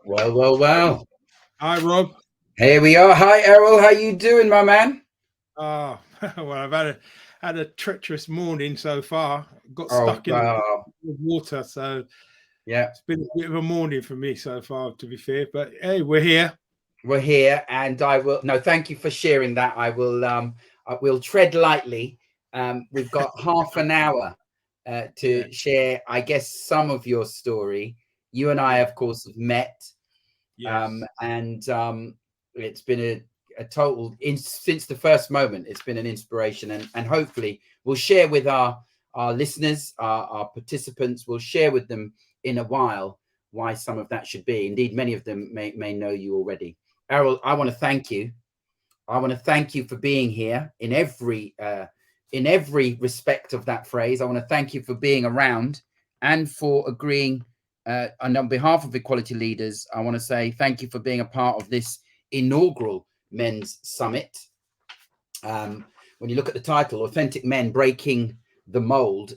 Well. Hi, Rob. Here we are. Hi, Errol. How you doing, my man? Oh, well, I've had a treacherous morning so far. Got Oh, stuck in the water, so yeah. it's been a bit of a morning for me so far, to be fair. But hey, we're here. We're here, and I will. No, thank you for sharing that. I will. I will tread lightly. We've got half an hour Yeah, to share. I guess some of your story. You and I, yeah, of course, have met, yes, and it's been a total since the first moment. It's been an inspiration, and hopefully we'll share with our listeners, our participants. We'll share with them in a while why some of that should be. Indeed, many of them may know you already. Errol, I want to thank you. I want to thank you for being here in every respect of that phrase. I want to thank you for being around and for agreeing. And on behalf of Equality Leaders, I want to say thank you for being a part of this inaugural Men's Summit. When you look at the title, Authentic Men Breaking the Mold,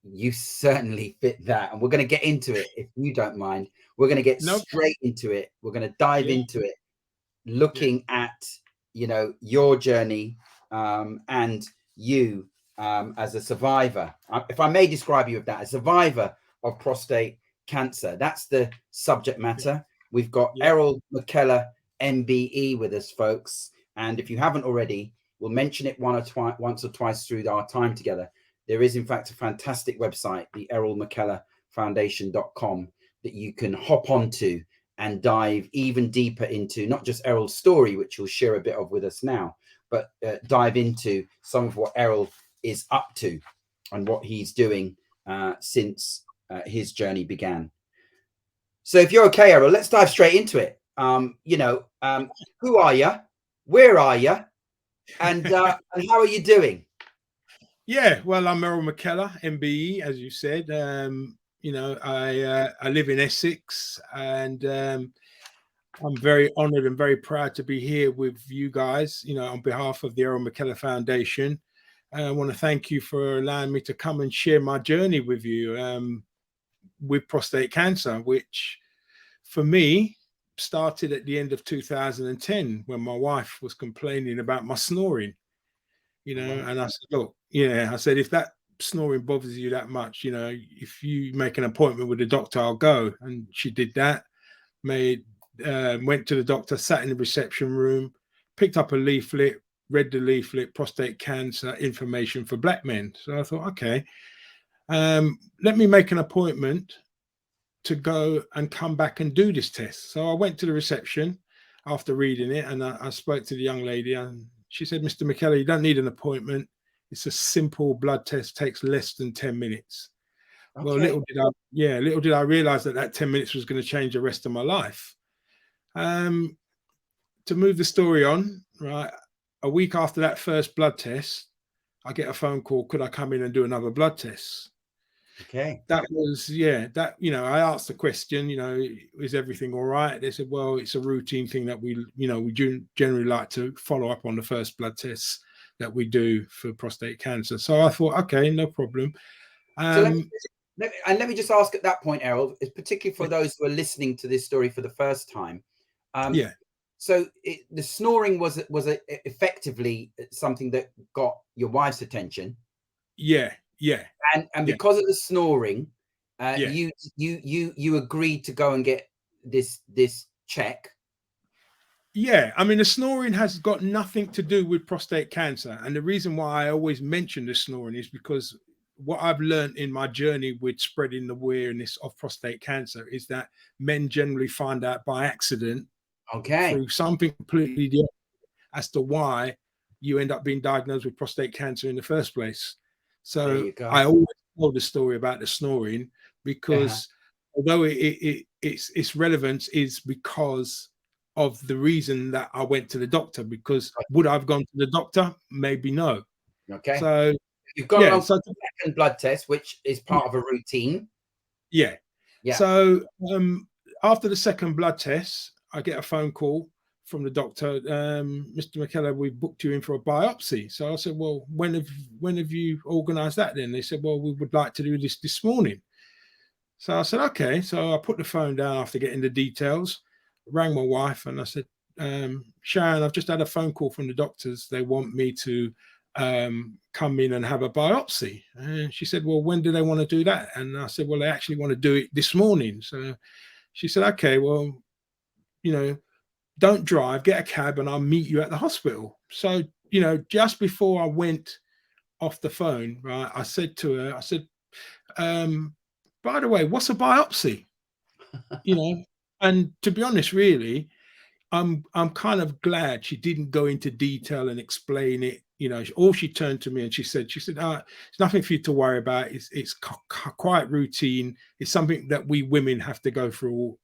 you certainly fit that. And we're going to get into it, if you don't mind. We're going to get no, straight into it. We're going to dive yeah, into it, yeah, looking at your journey, and you as a survivor, if I may describe you with that, a survivor of prostate cancer. That's the subject matter. We've got yeah, Errol McKellar, MBE, with us, folks, and if you haven't already, we'll mention it once or twice through our time together. There is in fact a fantastic website, the Errol McKellar Foundation.com, that you can hop onto and dive even deeper into not just Errol's story, which he'll share a bit of with us now, but dive into some of what Errol is up to and what he's doing since his journey began. So if you're okay, Errol, let's dive straight into it. Who are you? Where are you? And how are you doing? yeah. Well, I'm Errol McKellar, MBE, as you said. I live in Essex, and I'm very honoured and very proud to be here with you guys, on behalf of the Errol McKellar Foundation. I want to thank you for allowing me to come and share my journey with you with prostate cancer, which for me started at the end of 2010 when my wife was complaining about my snoring, and I said, look, I said, if that snoring bothers you that much, if you make an appointment with the doctor, I'll go. And she did that, went to the doctor, sat in the reception room, picked up a leaflet, read the leaflet, prostate cancer information for black men. So I thought, okay, let me make an appointment to go and come back and do this test. So I went to the reception after reading it, and I spoke to the young lady, and she said, Mr. McKellar, you don't need an appointment. It's a simple blood test, takes less than 10 minutes. Okay. Well, little did I realize that 10 minutes was going to change the rest of my life. To move the story on, right, a week after that first blood test, I get a phone call, could I come in and do another blood test? Okay. That was, I asked the question, is everything all right? They said, well, it's a routine thing that we generally like to follow up on the first blood tests that we do for prostate cancer. So I thought, okay, no problem. So let me just ask at that point, Errol, particularly for those who are listening to this story for the first time. Yeah. So the snoring was effectively something that got your wife's attention. Yeah. And because of the snoring, Yeah. you agreed to go and get this check. Yeah, I mean, the snoring has got nothing to do with prostate cancer. And the reason why I always mention the snoring is because what I've learned in my journey with spreading the awareness of prostate cancer is that men generally find out by accident Okay. through something completely different as to why you end up being diagnosed with prostate cancer in the first place. There So you go. I always tell the story about the snoring because although its relevance is because of the reason that I went to the doctor, because would I have gone to the doctor? Maybe no. Okay. So you've gone along to the second blood test, which is part of a routine. Yeah. So after the second blood test, I get a phone call from the doctor. Mr. McKellar, we booked you in for a biopsy. So I said, well, when have you organised that then? They said, well, we would like to do this morning. So I said, okay. So I put the phone down after getting the details, rang my wife, and I said, Sharon, I've just had a phone call from the doctors. They want me to come in and have a biopsy. And she said, well, when do they want to do that? And I said, well, they actually want to do it this morning. So she said, okay, well, don't drive, get a cab, and I'll meet you at the hospital. So, just before I went off the phone, right, I said to her, I said, by the way, what's a biopsy? And to be honest, really, I'm kind of glad she didn't go into detail and explain it. All she turned to me and she said, it's nothing for you to worry about. It's quite routine. It's something that we women have to go through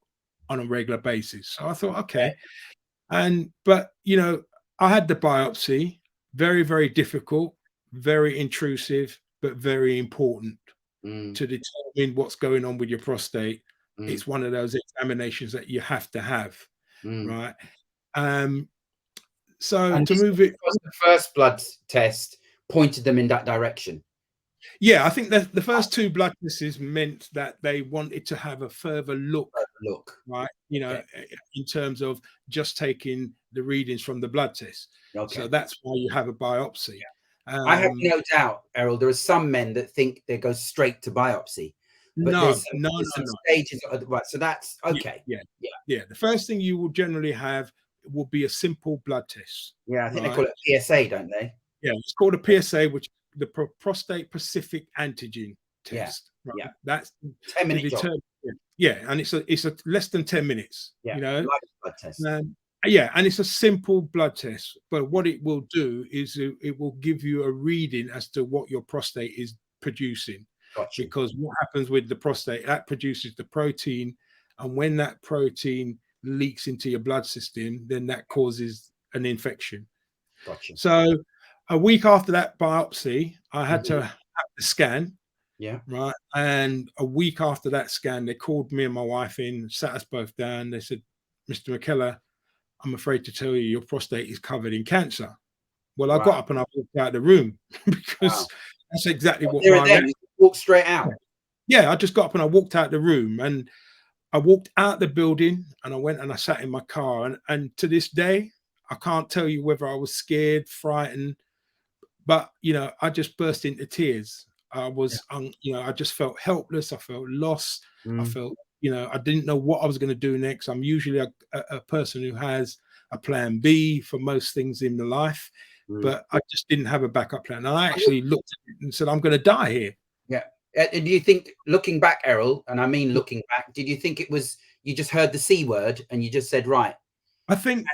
on a regular basis. So I thought, okay. But I had the biopsy, very, very difficult, very intrusive, but very important to determine what's going on with your prostate. It's one of those examinations that you have to have, right? So And to move it, the first blood test pointed them in that direction. Yeah, I think that the first two blood tests meant that they wanted to have a further look, right? In terms of just taking the readings from the blood test. Okay. So that's why you have a biopsy. I have no doubt, Errol, there are some men that think they go straight to biopsy. But there's some stages. Right, so that's okay. Yeah. The first thing you will generally have will be a simple blood test. Yeah, I think they call it PSA, don't they? Yeah, it's called a PSA, which the prostate specific antigen test. Right? Yeah, that's 10-minute job. Yeah, and it's a less than 10 minutes. Yeah, like blood test. Yeah, and it's a simple blood test. But what it will do is it will give you a reading as to what your prostate is producing. Gotcha. Because what happens with the prostate, that produces the protein, and when that protein leaks into your blood system, then that causes an infection. Gotcha. So a week after that biopsy, I had to have the scan. Yeah. Right. And a week after that scan, they called me and my wife in, sat us both down. They said, Mr. McKellar, I'm afraid to tell you your prostate is covered in cancer. Well, I got up and I walked out of the room because that's exactly what you walked straight out. Yeah, I just got up and I walked out the room, and I walked out the building and I went and I sat in my car. And to this day, I can't tell you whether I was scared, frightened, but I just burst into tears. I was, I just felt helpless. I felt lost. I felt, I didn't know what I was going to do next. I'm usually a person who has a plan B for most things in my life, but I just didn't have a backup plan. And I actually looked at it and said, I'm going to die here. Yeah. And do you think, looking back, Errol, and I mean looking back, did you think it was, you just heard the C word and you just said, right? I think,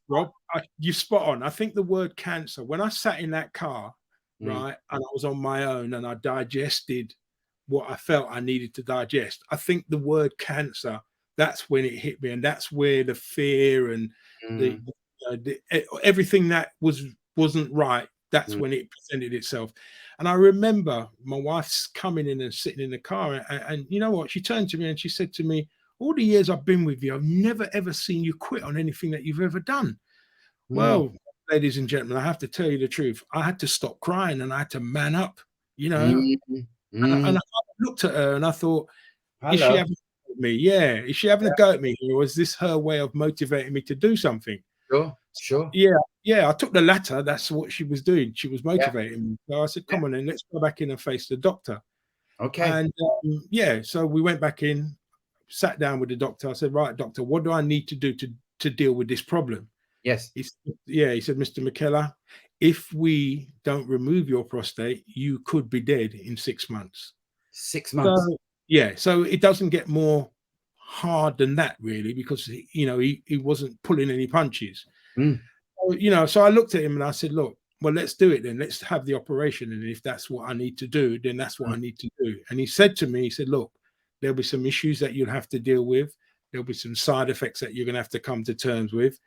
Rob, you're spot on. I think the word cancer, when I sat in that car, right, and I was on my own and I digested what I felt I needed to digest, I think the word cancer, that's when it hit me. And that's where the fear and everything that wasn't right, that's when it presented itself. And I remember my wife's coming in and sitting in the car, and you know what? She turned to me and she said to me, all the years I've been with you, I've never, ever seen you quit on anything that you've ever done. Well, ladies and gentlemen, I have to tell you the truth. I had to stop crying and I had to man up, And I looked at her and I thought, is she having a go at me? Yeah. Is she having a go at me? Or was this her way of motivating me to do something? Sure. Yeah. I took the latter. That's what she was doing. She was motivating me. So I said, come on then, let's go back in and face the doctor. Okay. And so we went back in, sat down with the doctor. I said, right, doctor, what do I need to do to deal with this problem? Yes. He said, Mr. McKellar, if we don't remove your prostate, you could be dead in 6 months. 6 months. So it doesn't get more hard than that, really, because he wasn't pulling any punches. So I looked at him and I said, look, well, let's do it then. Let's have the operation. And if that's what I need to do, then that's what I need to do. And he said to me, he said, look, there'll be some issues that you'll have to deal with. There'll be some side effects that you're going to have to come to terms with.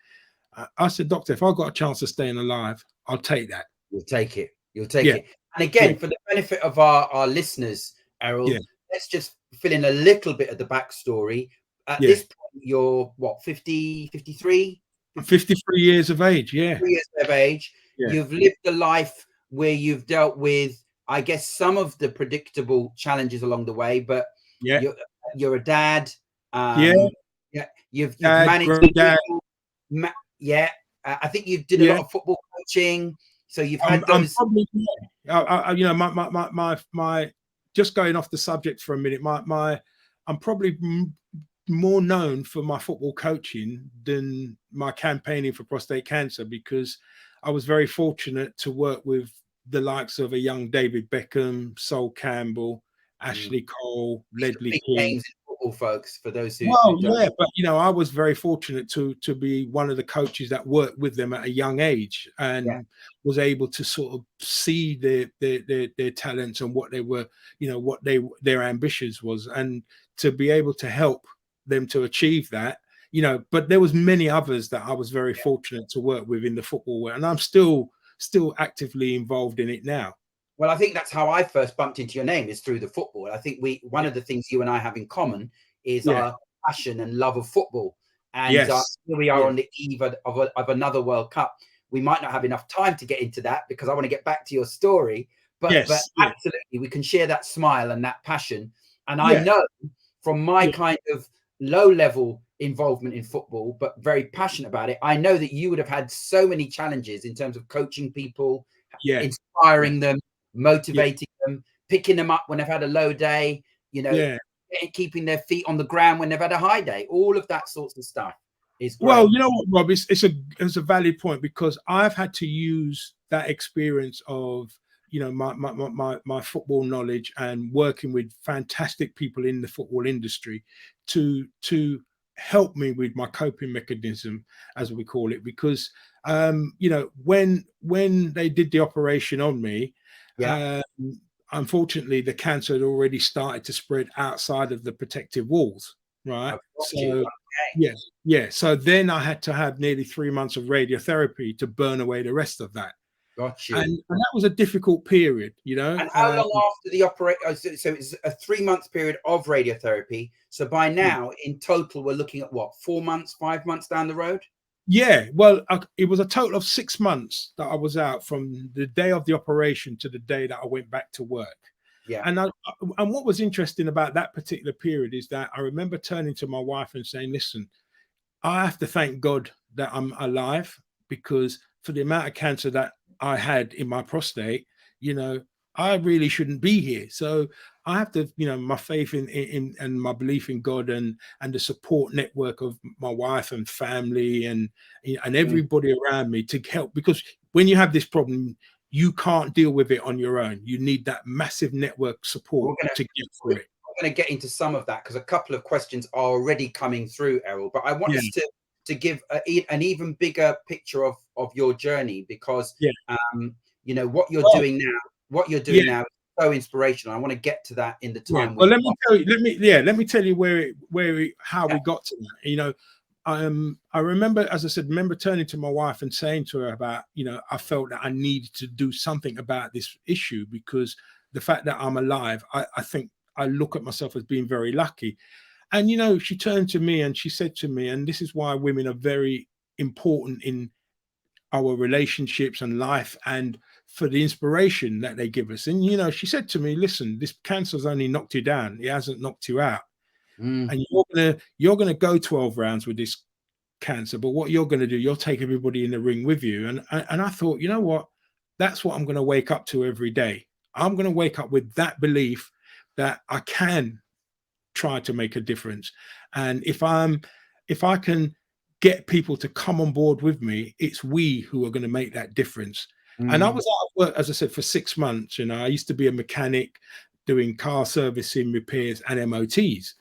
I said, doctor, if I've got a chance of staying alive, I'll take that. You'll take it. And again, for the benefit of our listeners, Errol, let's just fill in a little bit of the backstory. At this point, you're what, 50, 53? 53 years of age, 3 years of age. Yeah. You've lived a life where you've dealt with, I guess, some of the predictable challenges along the way, but Yeah. you're a dad. Yeah. Yeah, you've Dad, managed granddad. people. Yeah, I think you did a lot Yeah. of football coaching, so you've had I'm those. probably, you know, my just going off the subject for a minute, I'm probably more known for my football coaching than my campaigning for prostate cancer, because I was very fortunate to work with the likes of a young David Beckham, Sol Campbell, Ashley Cole, These are Ledley big King. names in football, folks. For those who Well, don't. yeah, but you know, I was very fortunate to be one of the coaches that worked with them at a young age, Yeah. and was able to sort of see their talents and what they were, you know, what their ambitions was, and to be able to help them to achieve that, you know. But there was many others that I was very fortunate to work with in the football world, and I'm still actively involved in it now. Well, I think that's how I first bumped into your name, is through the football. I think one Yeah. of the things you and I have in common is Yeah. our passion and love of football. And Yes. here we are Yeah. on the eve of another World Cup. We might not have enough time to get into that, because I want to get back to your story. But Yes. Yeah. absolutely, we can share that smile and that passion. And I Yeah. know from my Yeah. kind of low level involvement in football, but very passionate about it, I know that you would have had so many challenges in terms of coaching people, Yeah. Yeah. inspiring them, Yeah. motivating them, picking them up when they've had a low day, you know, Yeah. keeping their feet on the ground when they've had a high day. All of that sorts of stuff is Well, great. you know what, Rob, it's a valid point, because I've had to use that experience of, you know, my football knowledge and working with fantastic people in the football industry to help me with my coping mechanism, as we call it. Because you know, when they did the operation on me, Yeah. unfortunately the cancer had already started to spread outside of the protective walls, right? I've got you. So Okay. yes, yeah. So then I had to have nearly 3 months of radiotherapy to burn away the rest of that. Got you. And that was a difficult period, you know. And how long after the operation? So it's a 3 month period of radiotherapy. So by now, in total, we're looking at what, 4 months, 5 months down the road? Yeah, well, it was a total of 6 months that I was out, from the day of the operation to the day that I went back to work. Yeah. And what was interesting about that particular period is that I remember turning to my wife and saying, "Listen, I have to thank God that I'm alive, because for the amount of cancer that I had in my prostate, you know, I really shouldn't be here. So I have to, you know, my faith in and my belief in God, and the support network of my wife and family, and everybody around me to help, because when you have this problem, you can't deal with it on your own. You need that massive network support to get through it." I'm going to get into some of that, because a couple of questions are already coming through, Errol. But I want Yeah, us to give an even bigger picture of your journey, because yeah. you know what you're Well, doing now. What you're yeah. doing now is so inspirational. I want to get to that in the Yeah, time well, we've let me got. tell you. Let me tell you how Yeah. we got to that. You know, I remember, as I said, remember turning to my wife and saying to her about, you know, I felt that I needed to do something about this issue, because the fact that I'm alive, I think I look at myself as being very lucky. And you know, she turned to me and she said to me, and this is why women are very important in our relationships and life, and for the inspiration that they give us. And you know, she said to me, "Listen, this cancer's only knocked you down, it hasn't knocked you out, Mm. and you're gonna go 12 rounds with this cancer, but what you're gonna do, you'll take everybody in the ring with you." And I thought, you know what, that's what I'm gonna wake up to every day. I'm gonna wake up with that belief that I can try to make a difference. And if I can get people to come on board with me, it's we who are going to make that difference. And I Mm. was out of work, as I said, for 6 months. You know, I used to be a mechanic doing car servicing, repairs, and MOTs.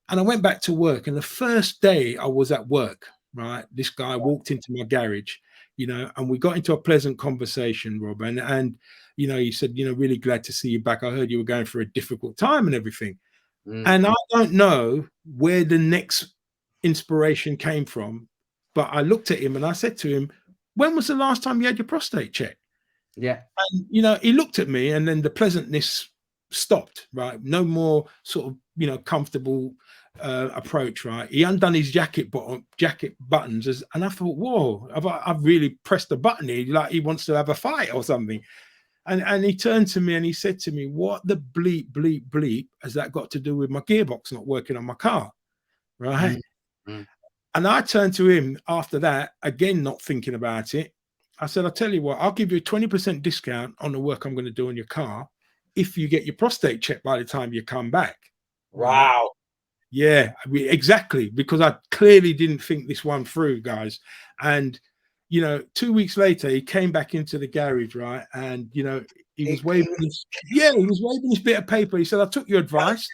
And I went back to work. And the first day I was at work, right, this guy walked into my garage, you know, and we got into a pleasant conversation, Rob. And you know, he said, "You know, really glad to see you back. I heard you were going through a difficult time and everything." Mm. And I don't know where the next inspiration came from, but I looked at him and I said to him, "When was the last time you had your prostate checked?" Yeah. And you know, he looked at me, and then the pleasantness stopped. Right, no more sort of, you know, comfortable approach. Right, he undone his jacket buttons, and I thought, "Whoa, I've really pressed the button here, like he wants to have a fight or something." And he turned to me and he said to me, what the bleep, bleep, bleep has that got to do with my gearbox not working on my car? Right. Mm-hmm. And I turned to him after that, again, not thinking about it. I said, I'll tell you what, I'll give you a 20% discount on the work I'm going to do on your car if you get your prostate checked by the time you come back. Wow. Right? Yeah, exactly. Because I clearly didn't think this one through, guys. And, you know, 2 weeks later, he came back into the garage, right? And, you know, he was waving his bit of paper. He said, I took your advice.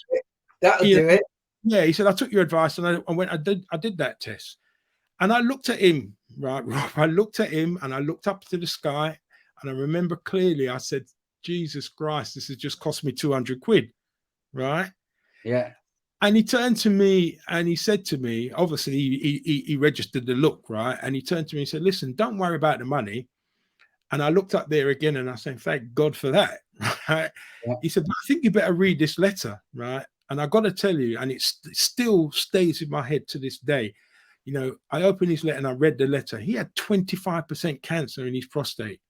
That'll do it. Yeah, he said, I took your advice, and I did that test. And I looked at him, right, Rob? I looked at him and I looked up to the sky, and I remember clearly I said, Jesus Christ, this has just cost me 200 quid, right? Yeah. And he turned to me and he said to me, obviously he registered the look, right? And he turned to me and said, listen, don't worry about the money. And I looked up there again and I said, thank God for that, right? Yeah. He said, but I think you better read this letter, right? And I got to tell you, and it still stays in my head to this day. You know, I opened his letter and I read the letter. He had 25% cancer in his prostate.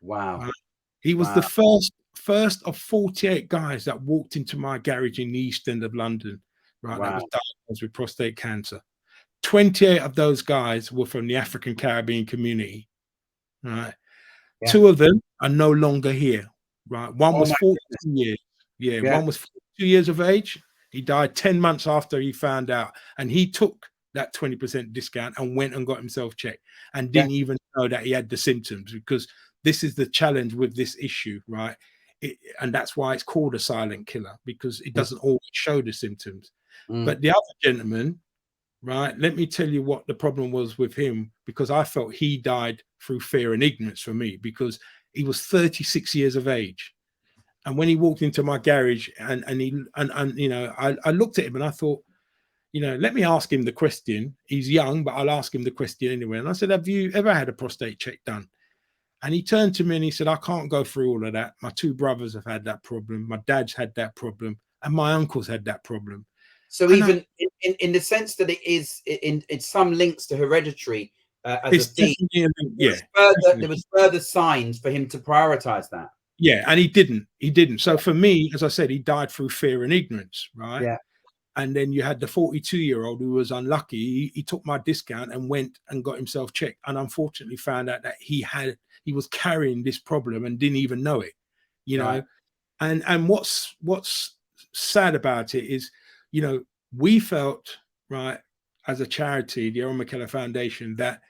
Wow. Right? He was the first of 48 guys that walked into my garage in the East End of London, right? That was diagnosed with prostate cancer. 28 of those guys were from the African Caribbean community, right? Yeah. 2 of them are no longer here, right? One was 42 years. Yeah, one was 42 years of age. He died 10 months after he found out, and he took that 20% discount and went and got himself checked and didn't even know that he had the symptoms, because this is the challenge with this issue, right? And that's why it's called a silent killer, because it doesn't always show the symptoms. But the other gentleman, right, let me tell you what the problem was with him, because I felt he died through fear and ignorance for me, because he was 36 years of age. And when he walked into my garage and you know, I looked at him and I thought, you know, let me ask him the question. He's young, but I'll ask him the question anyway. And I said, have you ever had a prostate check done? And he turned to me and he said, I can't go through all of that. My 2 brothers have had that problem. My dad's had that problem. And my uncle's had that problem. So and even in the sense that it is in some links to hereditary as a theme, there was further signs for him to prioritize that. Yeah, and he didn't. So for me, as I said, he died through fear and ignorance, right? Yeah. And then you had the 42-year-old who was unlucky. He took my discount and went and got himself checked, and unfortunately found out that he was carrying this problem and didn't even know it, you know. And what's sad about it is, you know, we felt, right, as a charity, the Errol McKellar Foundation, that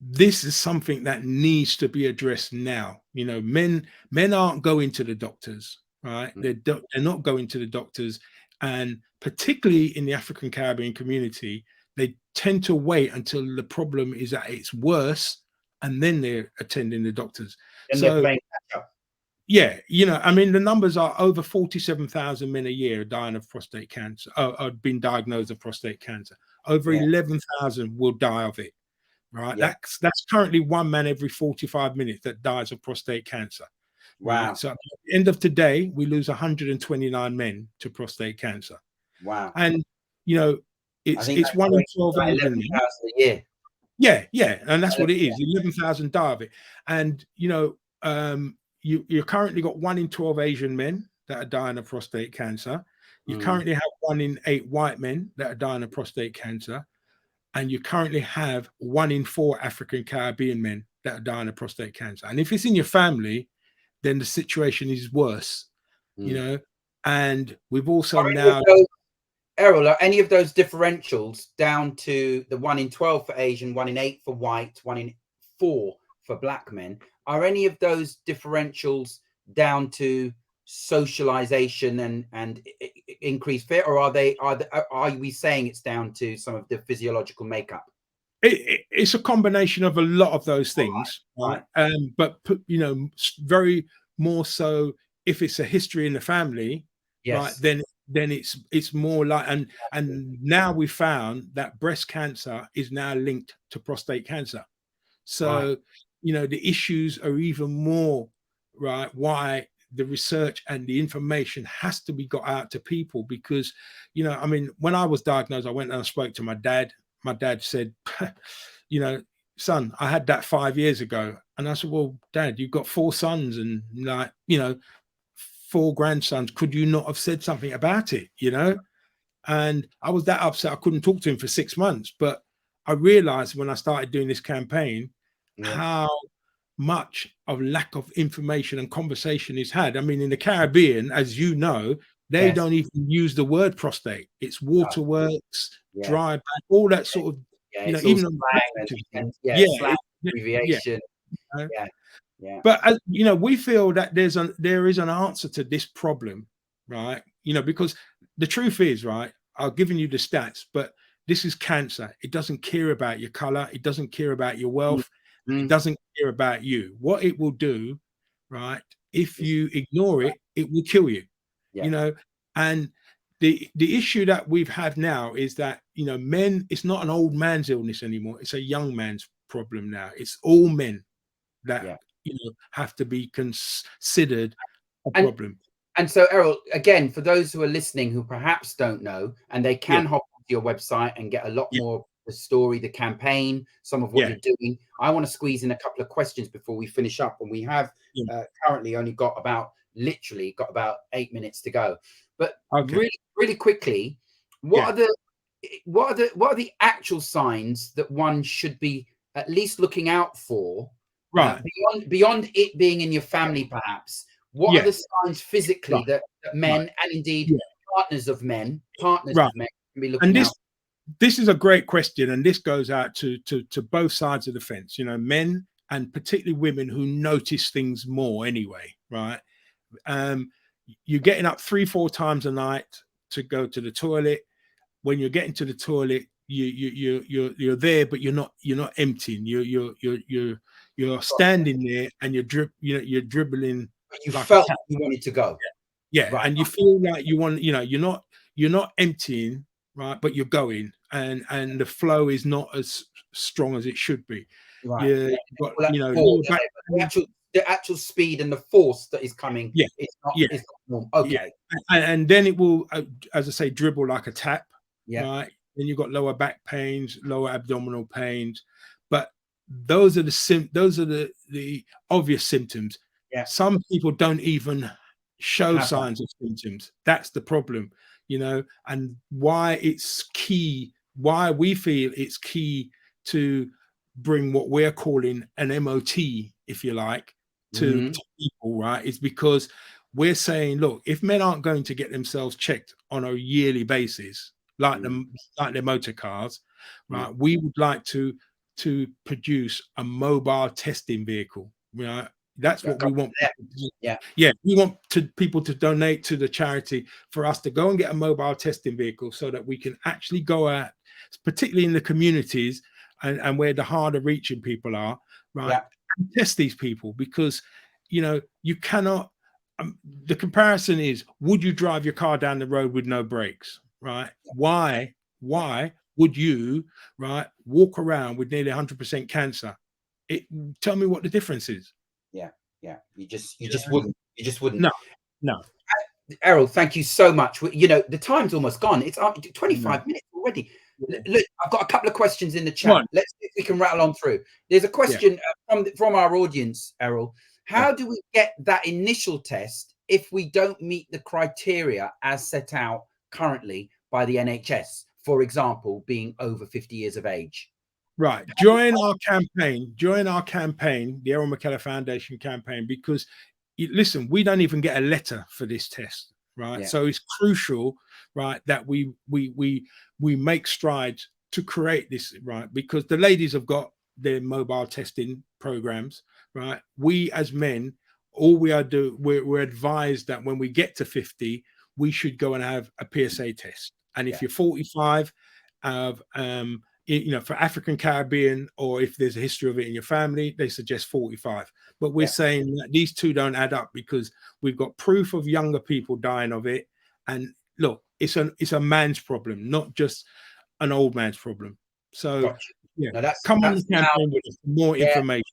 this is something that needs to be addressed now. You know, men aren't going to the doctors, right? They're not going to the doctors. And particularly in the African Caribbean community, they tend to wait until the problem is at its worst, and then they're attending the doctors. And they're playing catch up. Yeah, you know, I mean, the numbers are over 47,000 men a year dying of prostate cancer, have been diagnosed with prostate cancer. Over 11,000 will die of it, right? Yeah. That's currently 1 man every 45 minutes that dies of prostate cancer. Wow. Right? So at the end of today, we lose 129 men to prostate cancer. Wow. And, you know, it's 1 in 12 Asian men. A year. Yeah. And that's what it is. 11,000 die of it. And, you know, you currently got 1 in 12 Asian men that are dying of prostate cancer. You currently have 1 in 8 white men that are dying of prostate cancer. And you currently have 1 in 4 African Caribbean men that are dying of prostate cancer. And if it's in your family, then the situation is worse, you know. And we've also now, Errol, are any of those differentials down to the 1 in 12 for Asian, 1 in 8 for white, 1 in 4 for black men? Are any of those differentials down to socialization and increased fear, or are we saying it's down to some of the physiological makeup? It's a combination of a lot of those things, right? But you know, very more so if it's a history in the family, right? Then it's more like, and now we found that breast cancer is now linked to prostate cancer. So you know, the issues are even more, right? Why the research and the information has to be got out to people, because, you know, I mean, when I was diagnosed, I went and I spoke to my dad. My dad said, you know, son, I had that 5 years ago And I said, well, Dad, you've got 4 sons and, like, you know, 4 grandsons. Could you not have said something about it, you know? And I was that upset I couldn't talk to him for 6 months. But I realized when I started doing this campaign how much of lack of information and conversation is had. I mean, in the Caribbean, as you know, they don't even use the word prostate. It's waterworks, dry back, all that sort of, you know, even slang yeah, abbreviation. But you know, we feel that there is an answer to this problem, right? You know, because the truth is, right, I've given you the stats, but this is cancer. It doesn't care about your color. It doesn't care about your wealth. It doesn't care about you. What it will do, right, if you ignore it, it will kill you. You know, and the issue that we've had now is that, you know, men, it's not an old man's illness anymore. It's a young man's problem now. It's all men that you know, have to be considered a problem. And so, Errol, again, for those who are listening who perhaps don't know, and they can hop onto your website and get a lot more the story, the campaign, some of what you're doing. I want to squeeze in a couple of questions before we finish up, and we have currently only got about 8 minutes to go. But really quickly, what are the actual signs that one should be at least looking out for? Right. Beyond it being in your family, perhaps, what are the signs physically that men and indeed partners of men can be looking out? This is a great question, and this goes out to both sides of the fence. You know, men and particularly women who notice things more anyway, right? You're getting up 3-4 times a night to go to the toilet. When you're getting to the toilet, you're there, but you're not emptying. You're standing there and you're dribbling. You felt like you wanted to go. And you feel like you want, you know, you're not emptying, right, but you're going, and the flow is not as strong as it should be. You know, the actual speed and the force that is coming is not normal. And then it will, as I say, dribble like a tap, right? Then you've got lower back pains, lower abdominal pains, but those are the obvious symptoms. Some people don't even show signs of symptoms. That's the problem, you know, and why it's key, why we feel it's key to bring what we're calling an MOT, if you like, to people, right, is because we're saying, look, if men aren't going to get themselves checked on a yearly basis, like their motor cars, right, we would like to produce a mobile testing vehicle, right? That's what we want. We want people to donate to the charity for us to go and get a mobile testing vehicle so that we can actually go out, particularly in the communities and where the harder reaching people are, right, and test these people. Because, you know, you cannot, the comparison is, would you drive your car down the road with no brakes, right? Why would you, right, walk around with nearly 100% cancer? Tell me what the difference is. You just wouldn't. No. Errol, thank you so much. You know, the time's almost gone. It's up to 25 minutes already. Look, I've got a couple of questions in the chat. Let's see if we can rattle on through. There's a question from our audience, Errol. How do we get that initial test if we don't meet the criteria as set out currently by the NHS? For example, being over 50 years of age. Right. Join our campaign, the Errol McKellar Foundation campaign, because listen, we don't even get a letter for this test, right? So it's crucial, right, that we make strides to create this, right? Because the ladies have got their mobile testing programs, right? We as men, we're advised that when we get to 50, we should go and have a PSA test. And if you're 45, you know, for African Caribbean, or if there's a history of it in your family, they suggest 45. But we're saying that these two don't add up, because we've got proof of younger people dying of it. And look, it's a man's problem, not just an old man's problem. So come on the campaign with more information.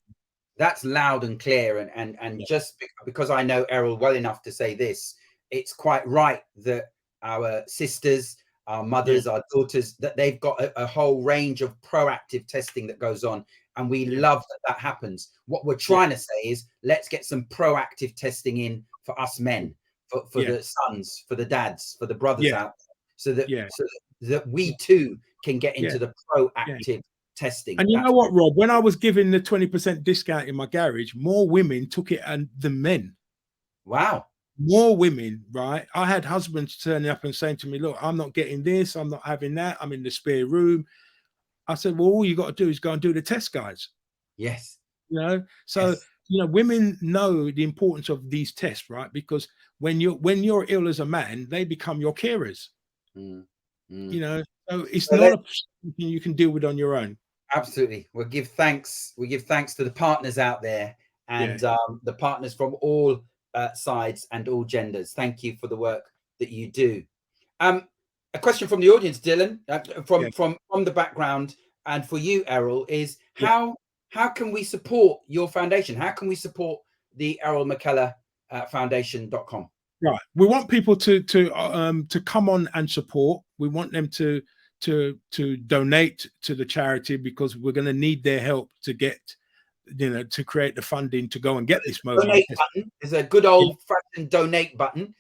That's loud and clear. And just because I know Errol well enough to say this, it's quite right that our sisters, our mothers, our daughters, that they've got a whole range of proactive testing that goes on. And we love that happens. What we're trying to say is, let's get some proactive testing in for us men, for the sons, for the dads, for the brothers out there, so that we too can get into the proactive testing. And you know what, Rob? When I was giving the 20% discount in my garage, more women took it than men. Wow. More women, right? I had husbands turning up and saying to me, look, I'm not getting this, I'm not having that, I'm in the spare room. I said, well, all you got to do is go and do the test, guys. Yes. You know, so you know, women know the importance of these tests, right? Because when you're ill as a man, they become your carers. You know, so it's not something you can deal with on your own. Absolutely. We'll give thanks. We give thanks to the partners out there, and the partners from all sides and all genders. Thank you for the work that you do. A question from the audience, Dylan, from the background, and for you, Errol, is how can we support your foundation? How can we support the Errol McKellar Foundation.com? Right. We want people to come on and support. We want them to donate to the charity, because we're going to need their help to get, you know, to create the funding to go and get this mobile donate button. There's a good old fashioned donate button.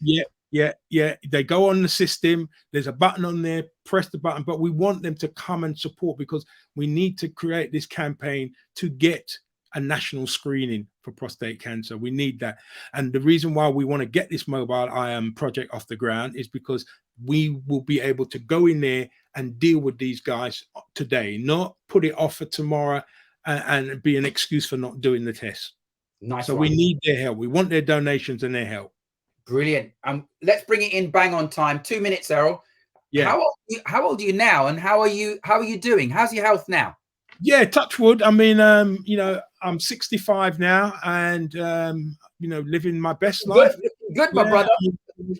They go on the system, there's a button on there, press the button, but we want them to come and support, because we need to create this campaign to get a national screening for prostate cancer. We need that. And the reason why we want to get this mobile project off the ground is because we will be able to go in there and deal with these guys today, not put it off for tomorrow and be an excuse for not doing the test. Nice. So we need their help. We want their donations and their help. Brilliant. Let's bring it in bang on time. 2 minutes, Errol. Yeah. How old are you now, and how are you doing? How's your health now? Yeah, touch wood. I mean, you know, I'm 65 now, and you know, living my best life. Good, my brother.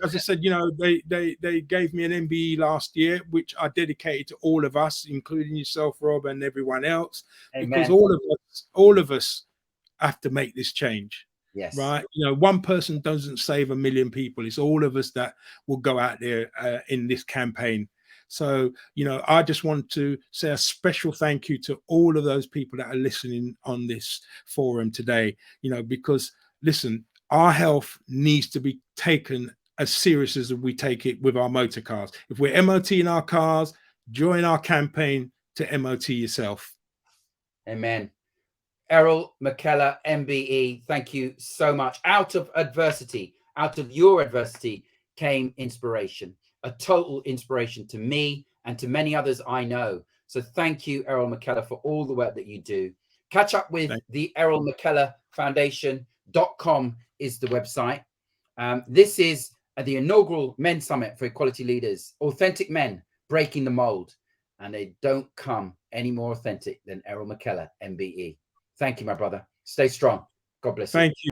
As I said, you know, they gave me an MBE last year, which I dedicated to all of us, including yourself, Rob, and everyone else. Amen. Because all of us have to make this change. Yes. Right. You know, one person doesn't save 1 million people. It's all of us that will go out there in this campaign. So, you know, I just want to say a special thank you to all of those people that are listening on this forum today, you know, because listen, our health needs to be taken as serious as we take it with our motor cars. If we're MOTing our cars, join our campaign to MOT yourself. Amen. Errol McKellar, MBE, thank you so much. Out of adversity, out of your adversity came inspiration, a total inspiration to me and to many others I know. So thank you, Errol McKellar, for all the work that you do. Catch up with the Errol McKellar Foundation.com is the website. This is the inaugural Men's Summit for Equality Leaders, authentic men breaking the mold. And they don't come any more authentic than Errol McKellar, MBE. Thank you, my brother. Stay strong. God bless you. Thank you.